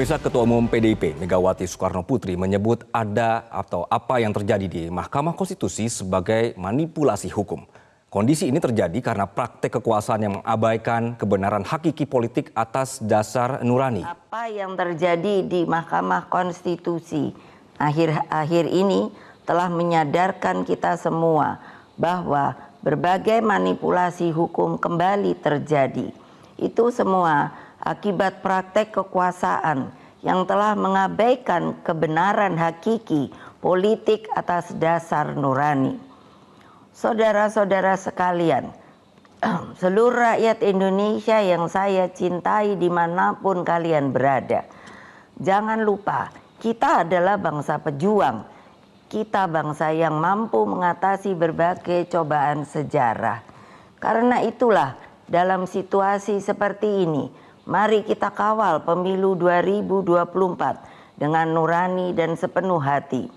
Pemirsa, Ketua Umum PDIP Megawati Soekarnoputri menyebut ada atau apa yang terjadi di Mahkamah Konstitusi sebagai manipulasi hukum. Kondisi ini terjadi karena praktek kekuasaan yang mengabaikan kebenaran hakiki politik atas dasar nurani. Apa yang terjadi di Mahkamah Konstitusi akhir-akhir ini telah menyadarkan kita semua bahwa berbagai manipulasi hukum kembali terjadi. Itu semua akibat praktek kekuasaan yang telah mengabaikan kebenaran hakiki politik atas dasar nurani. Saudara-saudara sekalian, seluruh rakyat Indonesia yang saya cintai dimanapun kalian berada, jangan lupa kita adalah bangsa pejuang. Kita bangsa yang mampu mengatasi berbagai cobaan sejarah. Karena itulah dalam situasi seperti ini, mari kita kawal pemilu 2024 dengan nurani dan sepenuh hati.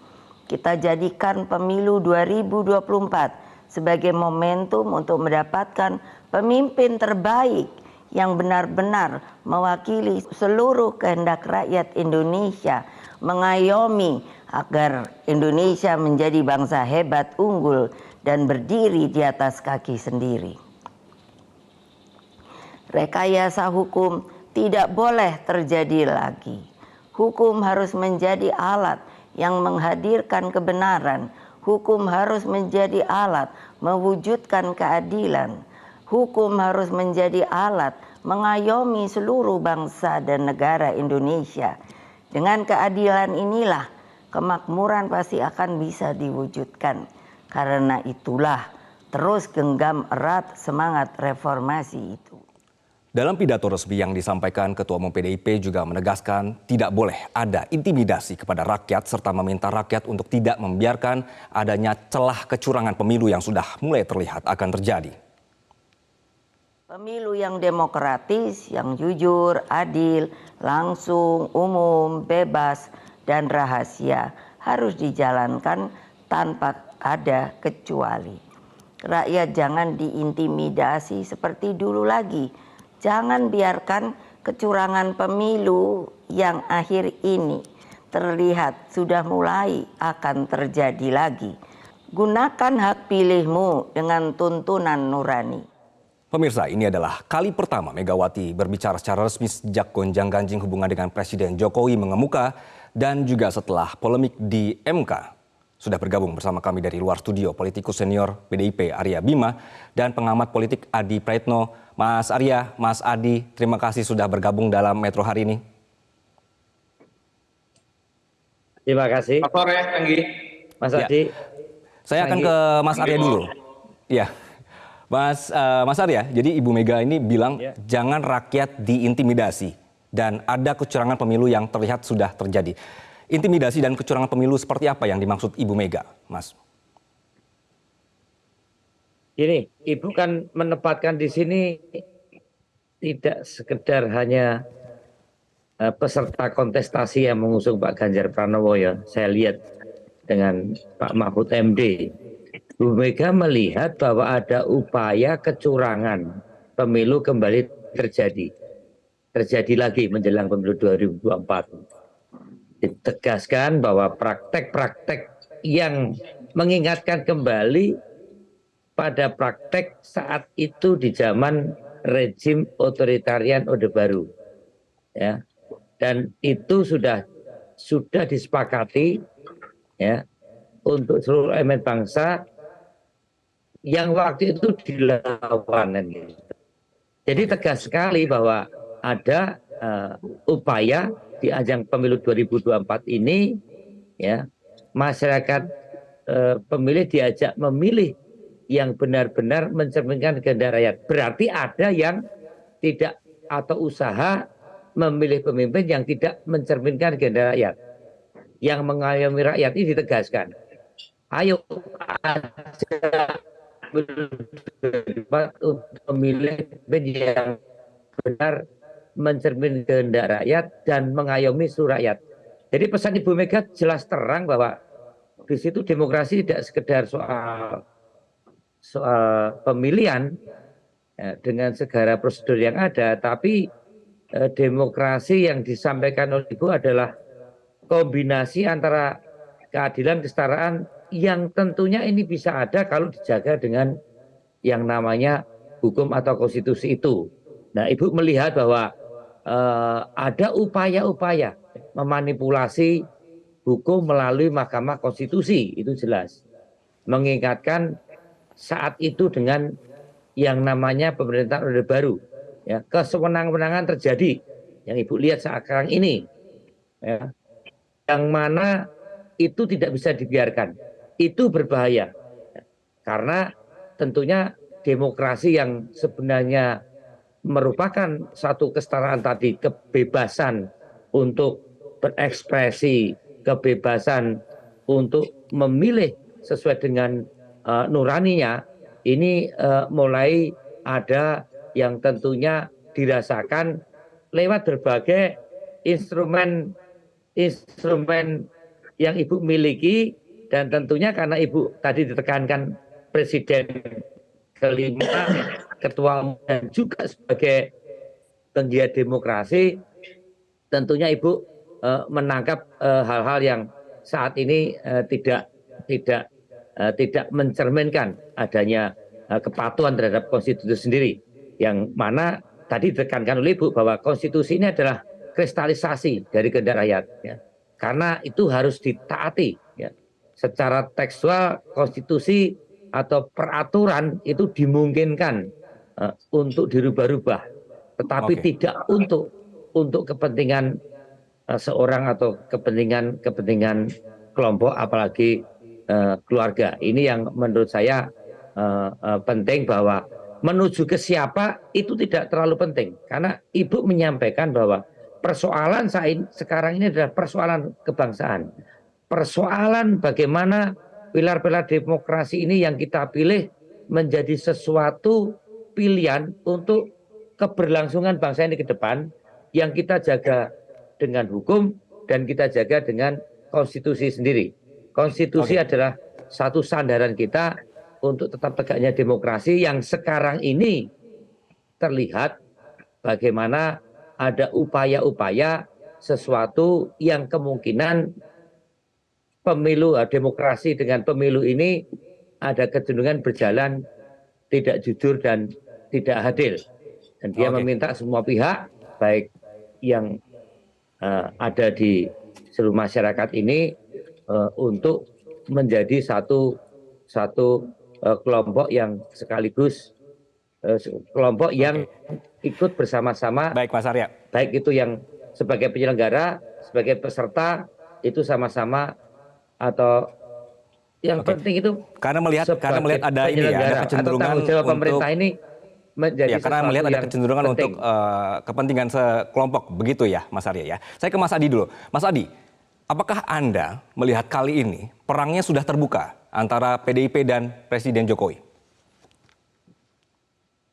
Kita jadikan pemilu 2024 sebagai momentum untuk mendapatkan pemimpin terbaik yang benar-benar mewakili seluruh kehendak rakyat Indonesia, mengayomi agar Indonesia menjadi bangsa hebat, unggul, dan berdiri di atas kaki sendiri. Rekayasa hukum tidak boleh terjadi lagi. Hukum harus menjadi alat yang menghadirkan kebenaran. Hukum harus menjadi alat mewujudkan keadilan. Hukum harus menjadi alat mengayomi seluruh bangsa dan negara Indonesia. Dengan keadilan inilah kemakmuran pasti akan bisa diwujudkan. Karena itulah terus genggam erat semangat reformasi itu. Dalam pidato resmi yang disampaikan Ketua Umum PDIP juga menegaskan tidak boleh ada intimidasi kepada rakyat serta meminta rakyat untuk tidak membiarkan adanya celah kecurangan pemilu yang sudah mulai terlihat akan terjadi. Pemilu yang demokratis, yang jujur, adil, langsung, umum, bebas, dan rahasia harus dijalankan tanpa ada kecuali. Rakyat jangan diintimidasi seperti dulu lagi. Jangan biarkan kecurangan pemilu yang akhir ini terlihat sudah mulai akan terjadi lagi. Gunakan hak pilihmu dengan tuntunan nurani. Pemirsa, ini adalah kali pertama Megawati berbicara secara resmi sejak gonjang-ganjing hubungan dengan Presiden Jokowi mengemuka dan juga setelah polemik di MK. Sudah bergabung bersama kami dari luar studio politikus senior PDIP Arya Bima dan pengamat politik Adi Praetno. Mas Arya, Mas Adi, terima kasih sudah bergabung dalam Metro hari ini. Terima kasih. Selamat sore, Anggi. Mas Adi. Saya akan ke Mas Arya dulu. Ya, Mas Arya, jadi Ibu Mega ini bilang jangan rakyat diintimidasi dan ada kecurangan pemilu yang terlihat sudah terjadi. Intimidasi dan kecurangan pemilu seperti apa yang dimaksud Ibu Mega, Mas? Ini, Ibu kan menempatkan di sini tidak sekedar hanya peserta kontestasi yang mengusung Pak Ganjar Pranowo ya. Saya lihat dengan Pak Mahfud MD. Bu Mega melihat bahwa ada upaya kecurangan pemilu kembali terjadi. Terjadi lagi menjelang pemilu 2024. Ditegaskan bahwa praktek-praktek yang mengingatkan kembali pada praktek saat itu di zaman rezim otoritarian Orde Baru, ya, dan itu sudah disepakati, ya, untuk seluruh elemen bangsa yang waktu itu dilawan, gitu. Jadi tegas sekali bahwa ada upaya di ajang pemilu 2024 ini, ya, masyarakat pemilih diajak memilih yang benar-benar mencerminkan kehendak rakyat. Berarti ada yang tidak atau usaha memilih pemimpin yang tidak mencerminkan kehendak rakyat. Yang mengayomi rakyat ini ditegaskan. Ayo ajak untuk memilih pemimpin yang benar mencerminkan kehendak rakyat dan mengayomi seluruh rakyat. Jadi pesan Ibu Mega jelas terang bahwa di situ demokrasi tidak sekedar soal pemilihan, ya, dengan segala prosedur yang ada, tapi demokrasi yang disampaikan oleh Ibu adalah kombinasi antara keadilan, kesetaraan yang tentunya ini bisa ada kalau dijaga dengan yang namanya hukum atau konstitusi itu. Nah, Ibu melihat bahwa ada upaya-upaya memanipulasi hukum melalui Mahkamah Konstitusi, itu jelas. Mengingatkan saat itu dengan yang namanya pemerintahan Orde Baru, ya, kesewenang-wenangan terjadi yang Ibu lihat sekarang ini, ya, yang mana itu tidak bisa dibiarkan. Itu berbahaya, karena tentunya demokrasi yang sebenarnya merupakan satu kesetaraan tadi, kebebasan untuk berekspresi, kebebasan untuk memilih sesuai dengan nuraninya, ini mulai ada yang tentunya dirasakan lewat berbagai instrumen yang Ibu miliki, dan tentunya karena Ibu tadi ditekankan Presiden kelima, Ketua Umum, dan juga sebagai penggiat demokrasi, tentunya Ibu menangkap hal-hal yang saat ini tidak mencerminkan adanya kepatuhan terhadap konstitusi sendiri, yang mana tadi ditekankan oleh Ibu bahwa konstitusi ini adalah kristalisasi dari kehendak rakyat, ya. Karena itu harus ditaati, ya. Secara tekstual konstitusi atau peraturan itu dimungkinkan untuk dirubah-rubah, tetapi tidak untuk kepentingan seorang atau kepentingan kelompok, apalagi keluarga. Ini yang menurut saya penting, bahwa menuju ke siapa itu tidak terlalu penting, karena Ibu menyampaikan bahwa persoalan sekarang ini adalah persoalan kebangsaan, persoalan bagaimana pilar-pilar demokrasi ini yang kita pilih menjadi sesuatu pilihan untuk keberlangsungan bangsa ini ke depan, yang kita jaga dengan hukum dan kita jaga dengan konstitusi sendiri. Konstitusi adalah satu sandaran kita untuk tetap tegaknya demokrasi, yang sekarang ini terlihat bagaimana ada upaya-upaya sesuatu yang kemungkinan pemilu, demokrasi dengan pemilu ini ada kecenderungan berjalan tidak jujur dan tidak adil. Dan dia meminta semua pihak, baik yang ada di seluruh masyarakat ini, untuk menjadi satu kelompok yang sekaligus kelompok yang ikut bersama-sama. Baik, Mas Arya. Baik itu yang sebagai penyelenggara, sebagai peserta, itu sama-sama, atau yang penting itu karena melihat ada ini ya, ada kecenderungan tanggung jawab pemerintah ini menjadi karena melihat ada kecenderungan penting untuk kepentingan sekelompok, begitu ya, Mas Arya ya. Saya ke Mas Adi dulu. Mas Adi, apakah Anda melihat kali ini perangnya sudah terbuka antara PDIP dan Presiden Jokowi?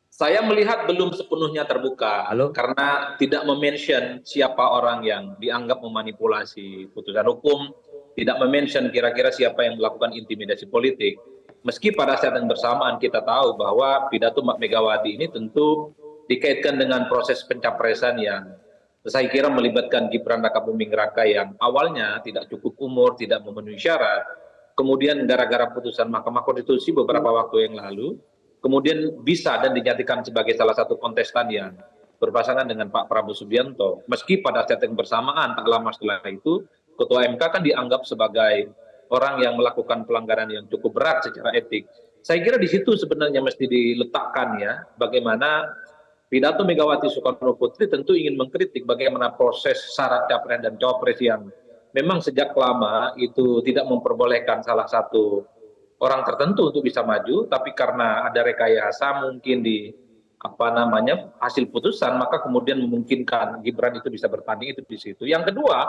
Saya melihat belum sepenuhnya terbuka. Karena tidak memention siapa orang yang dianggap memanipulasi putusan hukum, tidak memention kira-kira siapa yang melakukan intimidasi politik. Meski pada saat yang bersamaan kita tahu bahwa pidato Mbak Megawati ini tentu dikaitkan dengan proses pencapresan yang saya kira melibatkan Gibran Rakabuming Raka yang awalnya tidak cukup umur, tidak memenuhi syarat. Kemudian gara-gara putusan Mahkamah Konstitusi beberapa waktu yang lalu, kemudian bisa dan dinyatakan sebagai salah satu kontestan yang berpasangan dengan Pak Prabowo Subianto. Meski pada saat yang bersamaan, tak lama setelah itu, Ketua MK kan dianggap sebagai orang yang melakukan pelanggaran yang cukup berat secara etik. Saya kira di situ sebenarnya mesti diletakkan ya, bagaimana pidato Megawati Soekarno Putri tentu ingin mengkritik bagaimana proses syarat capres dan cawapres yang memang sejak lama itu tidak memperbolehkan salah satu orang tertentu untuk bisa maju, tapi karena ada rekayasa mungkin di hasil putusan, maka kemudian memungkinkan Gibran itu bisa bertanding, itu di situ. Yang kedua,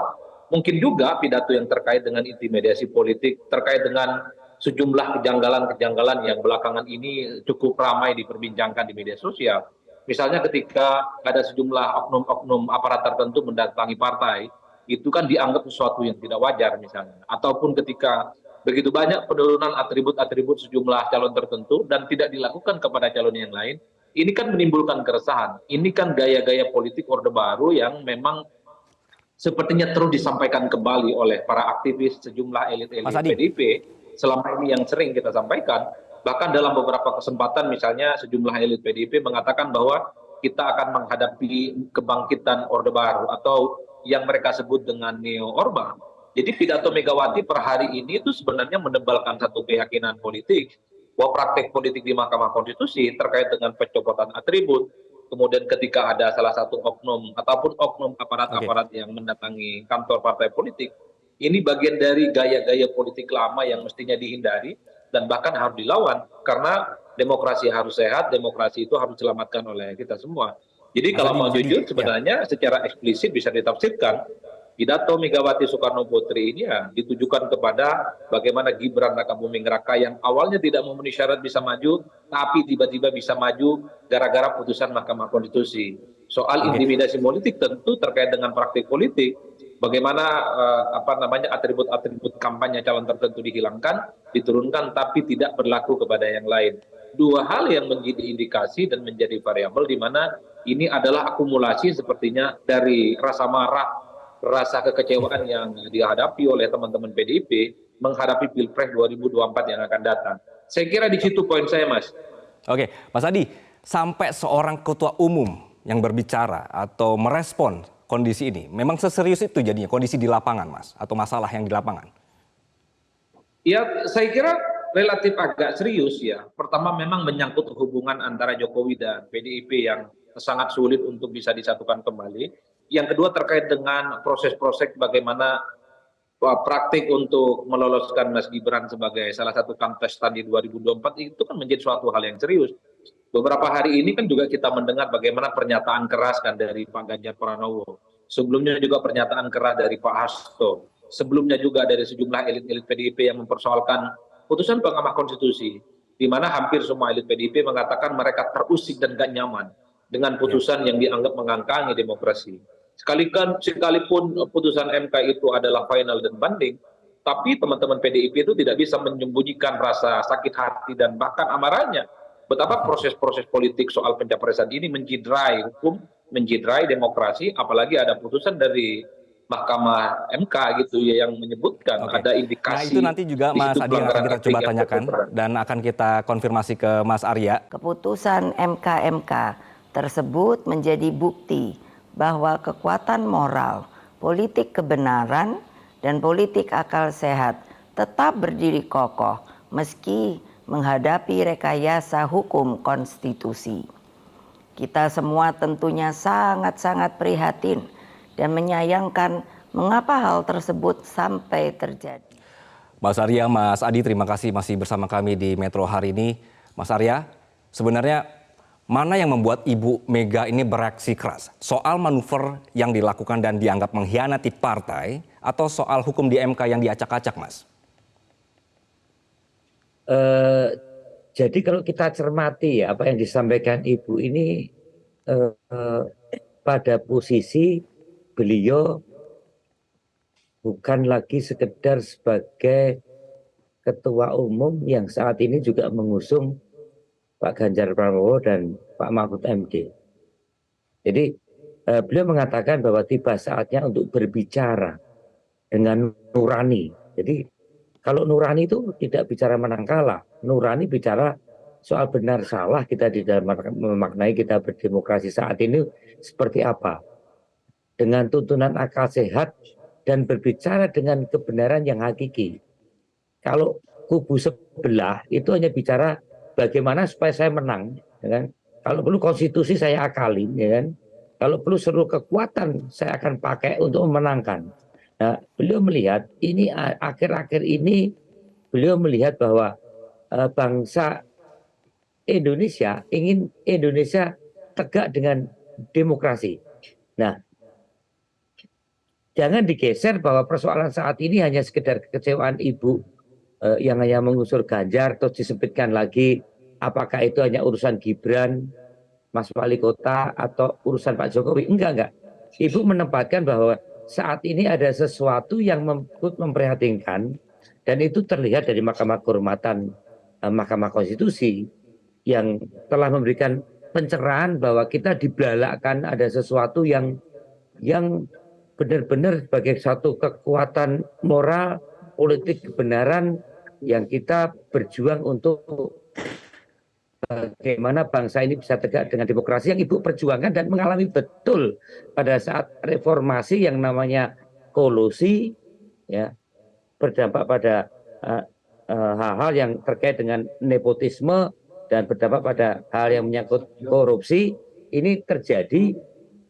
mungkin juga pidato yang terkait dengan intimidasi politik, terkait dengan sejumlah kejanggalan-kejanggalan yang belakangan ini cukup ramai diperbincangkan di media sosial. Misalnya ketika ada sejumlah oknum-oknum aparat tertentu mendatangi partai, itu kan dianggap sesuatu yang tidak wajar misalnya. Ataupun ketika begitu banyak penurunan atribut-atribut sejumlah calon tertentu dan tidak dilakukan kepada calon yang lain, Ini kan menimbulkan keresahan. Ini kan gaya-gaya politik Orde Baru yang memang sepertinya terus disampaikan kembali oleh para aktivis sejumlah elit-elit Mas Adi. PDIP selama ini yang sering kita sampaikan. Bahkan dalam beberapa kesempatan misalnya sejumlah elit PDIP mengatakan bahwa kita akan menghadapi kebangkitan Orde Baru atau yang mereka sebut dengan Neo Orba. Jadi pidato Megawati per hari ini itu sebenarnya menebalkan satu keyakinan politik bahwa praktek politik di Mahkamah Konstitusi terkait dengan pencopotan atribut, kemudian ketika ada salah satu oknum ataupun oknum aparat-aparat yang mendatangi kantor partai politik, ini bagian dari gaya-gaya politik lama yang mestinya dihindari dan bahkan harus dilawan karena demokrasi harus sehat, demokrasi itu harus diselamatkan oleh kita semua. Jadi kalau mau jujur sebenarnya secara eksplisit bisa ditafsirkan pidato Megawati Soekarno Putri ini ya ditujukan kepada bagaimana Gibran Rakabuming Raka yang awalnya tidak memenuhi syarat bisa maju, tapi tiba-tiba bisa maju gara-gara putusan Mahkamah Konstitusi. Soal intimidasi politik tentu terkait dengan praktik politik, bagaimana atribut-atribut kampanye calon tertentu dihilangkan, diturunkan, tapi tidak berlaku kepada yang lain. Dua hal yang menjadi indikasi dan menjadi variabel di mana ini adalah akumulasi sepertinya dari rasa marah, rasa kekecewaan yang dihadapi oleh teman-teman PDIP menghadapi Pilpres 2024 yang akan datang. Saya kira di situ poin saya, Mas. Oke, Mas Adi, sampai seorang ketua umum yang berbicara atau merespon kondisi ini, memang seserius itu jadinya kondisi di lapangan, Mas, atau masalah yang di lapangan? Ya, saya kira relatif agak serius ya. Pertama memang menyangkut hubungan antara Jokowi dan PDIP yang sangat sulit untuk bisa disatukan kembali. Yang kedua terkait dengan proses-proses bagaimana praktik untuk meloloskan Mas Gibran sebagai salah satu kontestan di 2024 itu kan menjadi suatu hal yang serius. Beberapa hari ini kan juga kita mendengar bagaimana pernyataan keras kan dari Pak Ganjar Pranowo. Sebelumnya juga pernyataan keras dari Pak Hasto. Sebelumnya juga dari sejumlah elit-elit PDIP yang mempersoalkan putusan Mahkamah Konstitusi, di mana hampir semua elit PDIP mengatakan mereka terusik dan gak nyaman dengan putusan yang dianggap mengangkangi demokrasi. Sekalipun putusan MK itu adalah final dan banding, tapi teman-teman PDIP itu tidak bisa menyembunyikan rasa sakit hati dan bahkan amarahnya. Betapa proses-proses politik soal pencapresan ini menjidrai hukum, menjidrai demokrasi, apalagi ada putusan dari Mahkamah MK gitu ya yang menyebutkan ada indikasi. Nah itu nanti juga Mas Adi yang akan kita coba tanyakan dan akan kita konfirmasi ke Mas Arya. Keputusan MK tersebut menjadi bukti bahwa kekuatan moral, politik kebenaran, dan politik akal sehat tetap berdiri kokoh meski menghadapi rekayasa hukum konstitusi. Kita semua tentunya sangat-sangat prihatin dan menyayangkan mengapa hal tersebut sampai terjadi. Mas Arya, Mas Adi, terima kasih masih bersama kami di Metro hari ini. Mas Arya, sebenarnya mana yang membuat Ibu Mega ini bereaksi keras? Soal manuver yang dilakukan dan dianggap mengkhianati partai atau soal hukum di MK yang diacak-acak, Mas? Jadi kalau kita cermati ya apa yang disampaikan Ibu ini pada posisi beliau bukan lagi sekedar sebagai ketua umum yang saat ini juga mengusung Pak Ganjar Pranowo dan Pak Mahfud MD. Jadi beliau mengatakan bahwa tiba saatnya untuk berbicara dengan nurani. Jadi kalau nurani itu tidak bicara menang kalah, nurani bicara soal benar salah kita di dalam memaknai kita berdemokrasi saat ini seperti apa. Dengan tuntunan akal sehat dan berbicara dengan kebenaran yang hakiki. Kalau kubu sebelah itu hanya bicara bagaimana supaya saya menang, ya kan? Kalau perlu konstitusi saya akalin, ya kan? Kalau perlu seluruh kekuatan saya akan pakai untuk memenangkan. Nah, beliau melihat ini akhir-akhir ini beliau melihat bahwa bangsa Indonesia ingin Indonesia tegak dengan demokrasi. Nah, jangan digeser bahwa persoalan saat ini hanya sekedar kekecewaan Ibu yang hanya mengusur Ganjar terus disebutkan lagi apakah itu hanya urusan Gibran, Mas Wali Kota atau urusan Pak Jokowi. Enggak. Ibu menempatkan bahwa saat ini ada sesuatu yang memprihatinkan dan itu terlihat dari Mahkamah Kehormatan Mahkamah Konstitusi yang telah memberikan pencerahan bahwa kita dibelalakkan ada sesuatu yang benar-benar sebagai satu kekuatan moral, politik kebenaran yang kita berjuang untuk bagaimana bangsa ini bisa tegak dengan demokrasi yang Ibu perjuangkan dan mengalami betul pada saat reformasi yang namanya kolusi, ya, berdampak pada hal-hal yang terkait dengan nepotisme dan berdampak pada hal yang menyangkut korupsi. Ini terjadi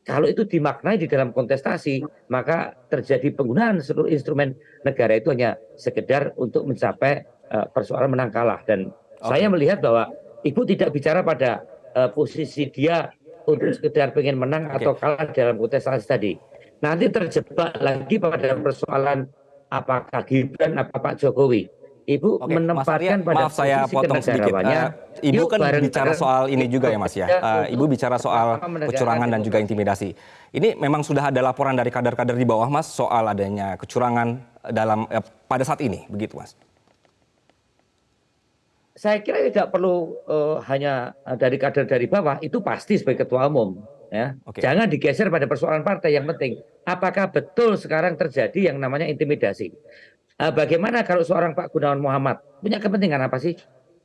kalau itu dimaknai di dalam kontestasi, maka terjadi penggunaan seluruh instrumen negara itu hanya sekedar untuk mencapai persoalan menang kalah. Dan saya melihat bahwa Ibu tidak bicara pada posisi dia untuk sekedar pengen menang atau kalah dalam kontestasi tadi. Nanti terjebak lagi pada persoalan apakah Gibran, apa Pak Jokowi. Ibu menempatkan pada maaf saya potong sedikit. Ibu kan bicara soal ini juga ya Mas ya. Ibu bicara soal kecurangan dan juga intimidasi. Ini memang sudah ada laporan dari kader-kader di bawah Mas soal adanya kecurangan dalam pada saat ini, begitu Mas? Saya kira tidak perlu hanya dari kader dari bawah, itu pasti sebagai ketua umum. Ya. Jangan digeser pada persoalan partai, yang penting apakah betul sekarang terjadi yang namanya intimidasi. Bagaimana kalau seorang Pak Gunawan Muhammad punya kepentingan apa sih?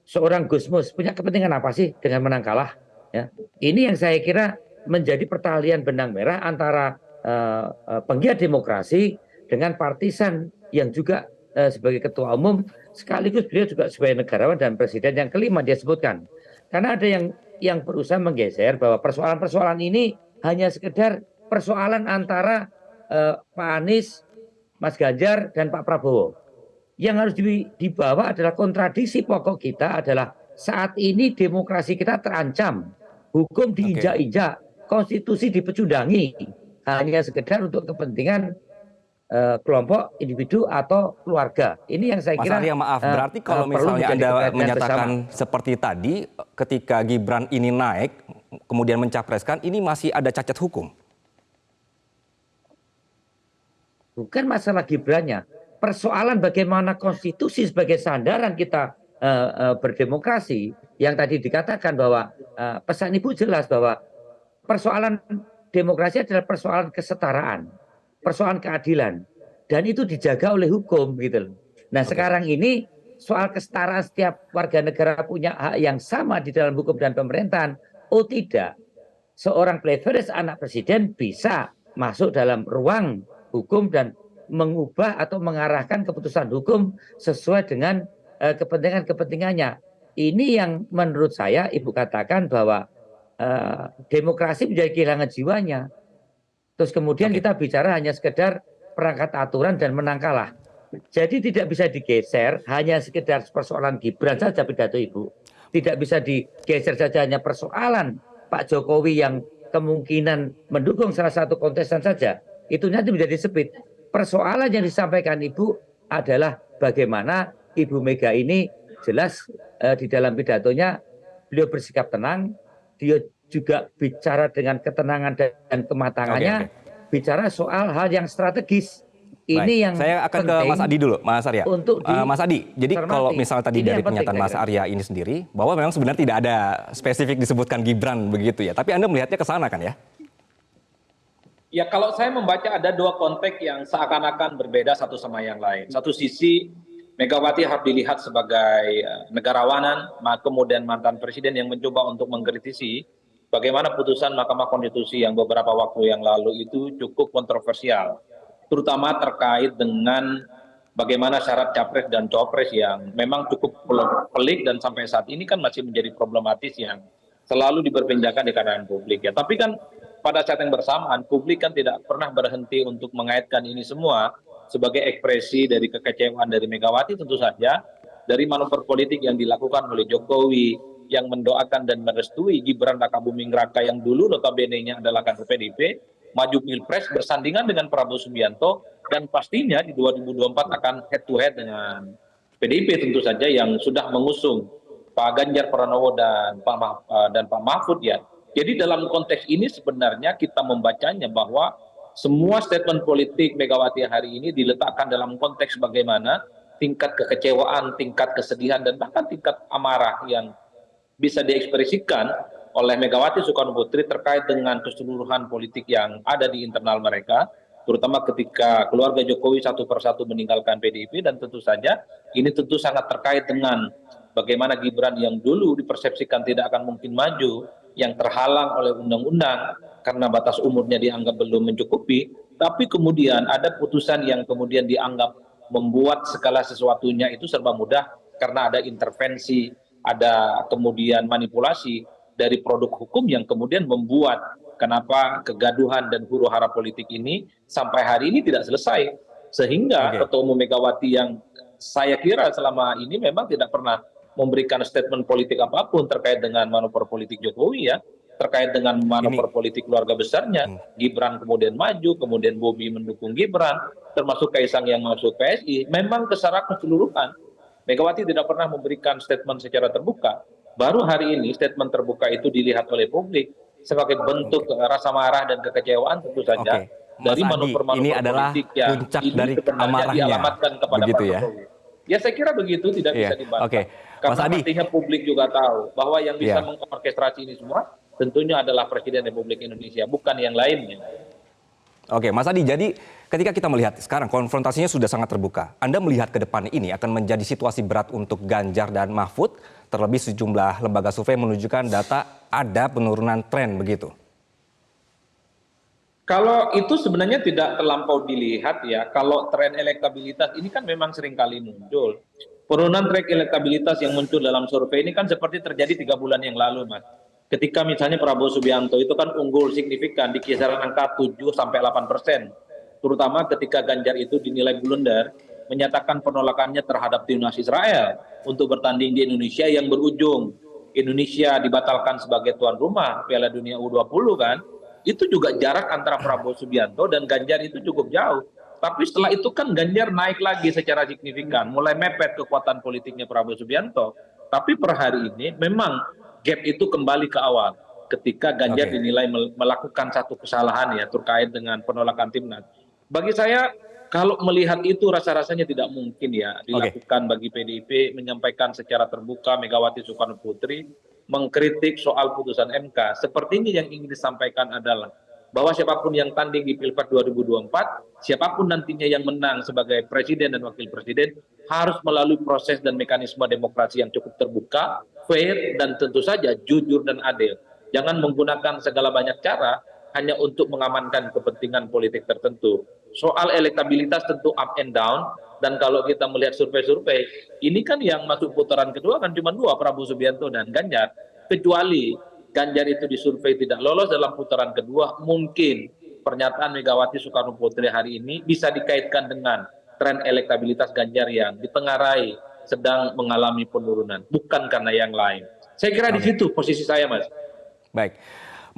Seorang Gus Mus punya kepentingan apa sih dengan menang kalah? Ya. Ini yang saya kira menjadi pertalian benang merah antara penggiat demokrasi dengan partisan yang juga sebagai ketua umum, sekaligus beliau juga sebagai negarawan dan presiden. Yang kelima dia sebutkan. Karena ada yang berusaha menggeser bahwa persoalan-persoalan ini hanya sekedar persoalan antara Pak Anies, Mas Ganjar, dan Pak Prabowo. Yang harus dibawa adalah kontradiksi pokok kita adalah saat ini demokrasi kita terancam. Hukum diinjak-injak, konstitusi dipecundangi. Hanya sekedar untuk kepentingan kelompok, individu, atau keluarga. Ini yang saya kira... Mas Arya, maaf, berarti kalau misalnya Anda menyatakan seperti tadi, ketika Gibran ini naik, kemudian mencapreskan, ini masih ada cacat hukum? Bukan masalah Gibrannya, persoalan bagaimana konstitusi sebagai sandaran kita berdemokrasi, yang tadi dikatakan bahwa pesan Ibu jelas bahwa persoalan demokrasi adalah persoalan kesetaraan, persoalan keadilan, dan itu dijaga oleh hukum gitu. Nah sekarang ini soal kesetaraan setiap warga negara punya hak yang sama di dalam hukum dan pemerintahan. Oh tidak, seorang Pleveres anak presiden bisa masuk dalam ruang hukum dan mengubah atau mengarahkan keputusan hukum sesuai dengan kepentingan-kepentingannya. Ini yang menurut saya Ibu katakan bahwa demokrasi menjadi kehilangan jiwanya. Terus kemudian kita bicara hanya sekedar perangkat aturan dan menang kalah. Jadi tidak bisa digeser hanya sekedar persoalan Gibran saja pidato Ibu. Tidak bisa digeser saja hanya persoalan Pak Jokowi yang kemungkinan mendukung salah satu kontestan saja. Itu nanti menjadi sempit. Persoalan yang disampaikan Ibu adalah bagaimana Ibu Mega ini jelas di dalam pidatonya beliau bersikap tenang, dia juga bicara dengan ketenangan dan kematangannya, bicara soal hal yang strategis. Ini yang saya akan ke Mas Adi dulu, Mas Arya. Mas Adi, jadi kalau misalnya tadi dari pernyataan Mas Arya ini sendiri, bahwa memang sebenarnya tidak ada spesifik disebutkan Gibran begitu ya, tapi Anda melihatnya ke sana kan ya? Ya kalau saya membaca ada dua konteks yang seakan-akan berbeda satu sama yang lain. Satu sisi Megawati harus dilihat sebagai negarawanan, kemudian mantan presiden yang mencoba untuk mengkritisi bagaimana putusan Mahkamah Konstitusi yang beberapa waktu yang lalu itu cukup kontroversial, terutama terkait dengan bagaimana syarat capres dan copres yang memang cukup pelik dan sampai saat ini kan masih menjadi problematis yang selalu diperbincangkan di kalangan publik ya. Tapi kan pada saat yang bersamaan publik kan tidak pernah berhenti untuk mengaitkan ini semua sebagai ekspresi dari kekecewaan dari Megawati, tentu saja dari manuver politik yang dilakukan oleh Jokowi yang mendoakan dan merestui Gibran Rakabuming Raka yang dulu notabene-nya adalah kader PDIP maju pilpres bersandingan dengan Prabowo Subianto dan pastinya di 2024 akan head to head dengan PDIP tentu saja yang sudah mengusung Pak Ganjar Pranowo dan Pak Mahfud ya. Jadi dalam konteks ini sebenarnya kita membacanya bahwa semua statement politik Megawati hari ini diletakkan dalam konteks bagaimana tingkat kekecewaan, tingkat kesedihan dan bahkan tingkat amarah yang bisa diekspresikan oleh Megawati Soekarno Putri terkait dengan keseluruhan politik yang ada di internal mereka, terutama ketika keluarga Jokowi satu persatu meninggalkan PDIP, dan tentu saja ini tentu sangat terkait dengan bagaimana Gibran yang dulu dipersepsikan tidak akan mungkin maju, yang terhalang oleh undang-undang karena batas umurnya dianggap belum mencukupi, tapi kemudian ada putusan yang kemudian dianggap membuat segala sesuatunya itu serba mudah karena ada intervensi, ada kemudian manipulasi dari produk hukum yang kemudian membuat kenapa kegaduhan dan huru-hara politik ini sampai hari ini tidak selesai. Sehingga Ketua Umum Megawati yang saya kira selama ini memang tidak pernah memberikan statement politik apapun terkait dengan manuver politik Jokowi ya, terkait dengan manuver politik keluarga besarnya, Gibran kemudian maju, kemudian Bobi mendukung Gibran, termasuk Kaisang yang masuk PSI, memang secara keseluruhan Megawati tidak pernah memberikan statement secara terbuka. Baru hari ini statement terbuka itu dilihat oleh publik sebagai bentuk rasa marah dan kekecewaan tentu saja dari manuver-manuver politik yang ini sebenarnya dialamatkan kepada Pak Jokowi. Ya saya kira begitu, tidak bisa dibantah. Karena artinya publik juga tahu bahwa yang bisa mengorkestrasi ini semua tentunya adalah Presiden Republik Indonesia, bukan yang lainnya. Oke, Mas Adi, jadi ketika kita melihat sekarang konfrontasinya sudah sangat terbuka, Anda melihat ke depan ini akan menjadi situasi berat untuk Ganjar dan Mahfud, terlebih sejumlah lembaga survei menunjukkan data ada penurunan tren begitu. Kalau itu sebenarnya tidak terlampau dilihat ya, kalau tren elektabilitas ini kan memang seringkali muncul. Penurunan tren elektabilitas yang muncul dalam survei ini kan seperti terjadi 3 bulan yang lalu, Mas. Ketika misalnya Prabowo Subianto itu kan unggul signifikan di kisaran angka 7-8%, terutama ketika Ganjar itu dinilai blunder, menyatakan penolakannya terhadap timnas Israel untuk bertanding di Indonesia yang berujung Indonesia dibatalkan sebagai tuan rumah Piala Dunia U20 kan, itu juga jarak antara Prabowo Subianto dan Ganjar itu cukup jauh. Tapi setelah itu kan Ganjar naik lagi secara signifikan, mulai mepet kekuatan politiknya Prabowo Subianto. Tapi per hari ini memang gap itu kembali ke awal ketika Ganjar dinilai melakukan satu kesalahan ya terkait dengan penolakan timnas. Bagi saya kalau melihat itu rasa-rasanya tidak mungkin ya dilakukan bagi PDIP menyampaikan secara terbuka Megawati Soekarno Putri mengkritik soal putusan MK. Sepertinya yang ingin disampaikan adalah bahwa siapapun yang tanding di Pilpres 2024, siapapun nantinya yang menang sebagai presiden dan wakil presiden harus melalui proses dan mekanisme demokrasi yang cukup terbuka, fair, dan tentu saja jujur dan adil. Jangan menggunakan segala banyak cara hanya untuk mengamankan kepentingan politik tertentu. Soal elektabilitas tentu up and down, dan kalau kita melihat survei-survei, ini kan yang masuk putaran kedua kan cuma 2, Prabowo Subianto dan Ganjar. Kecuali Ganjar itu disurvei tidak lolos dalam putaran kedua, mungkin pernyataan Megawati Soekarno Putri hari ini bisa dikaitkan dengan tren elektabilitas Ganjar yang ditengarai sedang mengalami penurunan, bukan karena yang lain. Saya kira di situ posisi saya, Mas. Baik,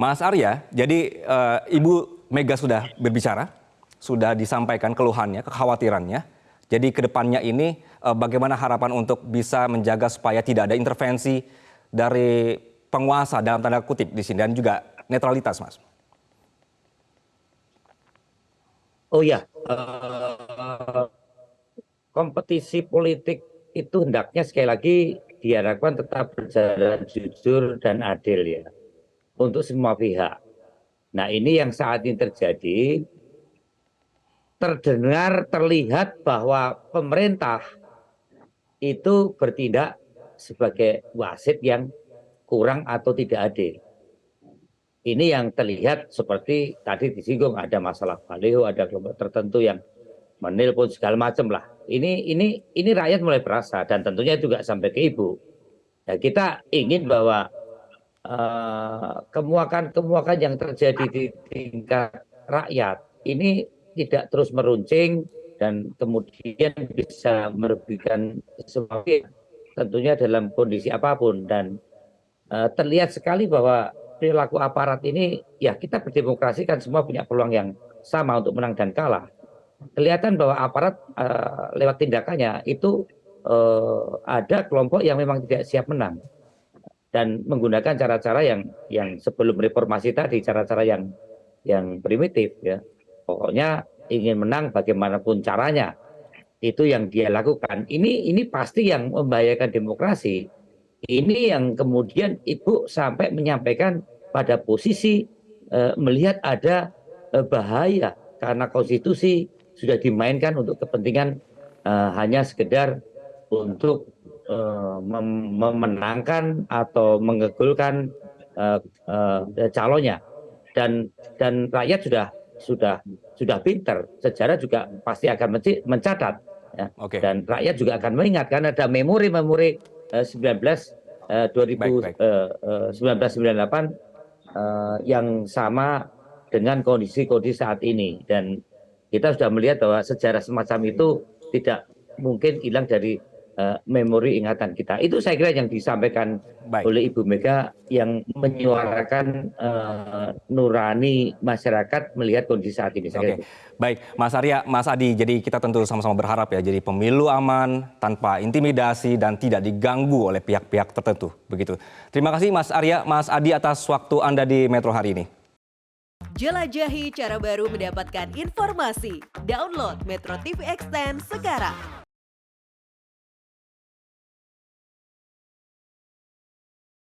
Mas Arya, jadi Ibu Mega sudah berbicara, sudah disampaikan keluhannya, kekhawatirannya. Jadi ke depannya ini bagaimana harapan untuk bisa menjaga supaya tidak ada intervensi dari penguasa dalam tanda kutip di sini dan juga netralitas, Mas. Oh ya, kompetisi politik itu hendaknya sekali lagi diharapkan tetap berjalan jujur dan adil ya untuk semua pihak. Nah ini yang saat ini terjadi, terdengar, terlihat bahwa pemerintah itu bertindak sebagai wasit yang kurang atau tidak adil. Ini yang terlihat seperti tadi disinggung ada masalah baliho, ada kelompok tertentu yang menelpon segala macam lah. Ini rakyat mulai berasa dan tentunya juga sampai ke ibu. Ya, kita ingin bahwa kemuakan-kemuakan yang terjadi di tingkat rakyat ini tidak terus meruncing dan kemudian bisa merugikan semua pihak, tentunya dalam kondisi apapun. Dan terlihat sekali bahwa perilaku aparat ini, ya kita berdemokrasi kan semua punya peluang yang sama untuk menang dan kalah. Kelihatan bahwa aparat lewat tindakannya itu ada kelompok yang memang tidak siap menang dan menggunakan cara-cara yang sebelum reformasi tadi, cara-cara yang primitif ya. Pokoknya ingin menang bagaimanapun caranya, itu yang dia lakukan. Ini pasti yang membahayakan demokrasi. Ini yang kemudian Ibu sampai menyampaikan pada posisi melihat ada bahaya karena konstitusi sudah dimainkan untuk kepentingan hanya sekedar untuk memenangkan atau menggugurkan calonnya, dan rakyat sudah pinter, sejarah juga pasti akan mencatat, ya. Dan rakyat juga akan mengingat karena ada memori 1998 yang sama dengan kondisi saat ini, dan kita sudah melihat bahwa sejarah semacam itu tidak mungkin hilang dari memori ingatan kita. Itu saya kira yang disampaikan oleh Ibu Mega yang menyuarakan nurani masyarakat melihat kondisi saat ini. Baik, Mas Arya, Mas Adi, jadi kita tentu sama-sama berharap ya, jadi pemilu aman, tanpa intimidasi dan tidak diganggu oleh pihak-pihak tertentu, begitu. Terima kasih Mas Arya, Mas Adi atas waktu Anda di Metro hari ini. Jelajahi cara baru mendapatkan informasi. Download Metro TV Extend sekarang.